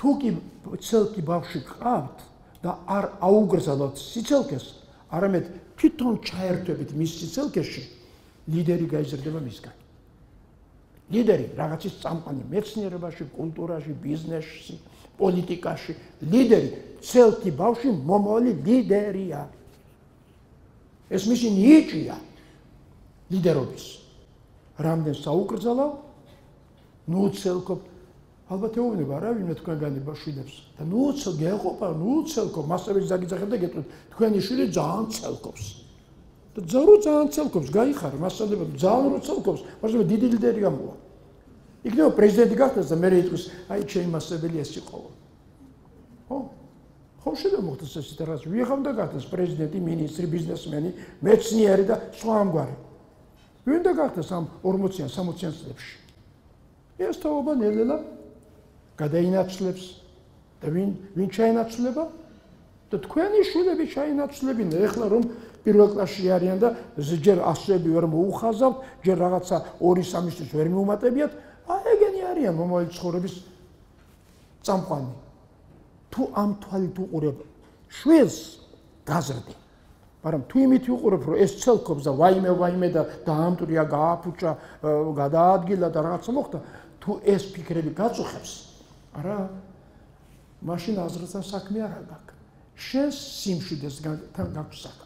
თუ კი ცელკი ბავშვი გყავთ და არ აუგრძელოთ სიცელკეს, არამედ თვითონ ჩაერთვებით მის სიცელკეში, ლიდერი გაიზრდება მისგან. ლიდერი რაღაცის წამყვანი მეცნიერებაში, კულტურაში, ბიზნესში, პოლიტიკაში, ლიდერი ცელკი ბავშვი მომავალი ლიდერია. ეს მისი ნიჭია ლიდერობის. რამდენ საუკრძალავ, ნუ ცელკობ, ალბათ ეუბნება რა ვინმე თქვენგანი ბავშვებს და ნუ გეყოფა, ნუ ცელკობ, მასწავლებელი ზაგიძახეთ და გეტყვით, თქვენი შვილი ძალიან ცელკობს. და ძალიან ცელკობს, გაიხარა, მასწავლებელი ძალიან რო ცელკობს, მაგრამ დიდი ლიდერი გამოვა. იქნება პრეზიდენტი გახდეს და მე იტყვის, აი ჩემი მასწავლებელი ეს იყო. ხო შეიძლება მოხდეს ესეთ რაღაც, ვიღამ და გახდეს პრეზიდენტი, მინისტრი, ბიზნესმენი, მეცნიერი და სხვა ამგვარი. ვინ და გახდეს ამ 40-იან, 60-იან წლებში. ეს თაობა ნელ-ნელა გადაინაცვლებს და ვინ ჩაინაცვლება? და თქვენი შვილები ჩაინაცვლებინა. ეხლა რომ პირველ კლასში არიან და ჯერ ასლები ვერ მოუხაზავთ, ჯერ რაღაცა 2-3-ისთვის ვერ მიუმატებიათ, ეგენი არიან მომავალი ცხოვრების წამყვანი. თუ ამ თვალით უყურებ შვილს, გაზრდი. მაგრამ თუ იმით უყურებ, რომ ეს ცელკობს და ვაიმე და დაამტვრია, გააფუჭა, გადაადგილა და რაღაცა მოხდა, თუ ეს ფიქრები გაწუხებს, არა, მაშინ აზრთან საქმე არ აქვს. შენს სიმშვიდესთან გაქვს საქმე.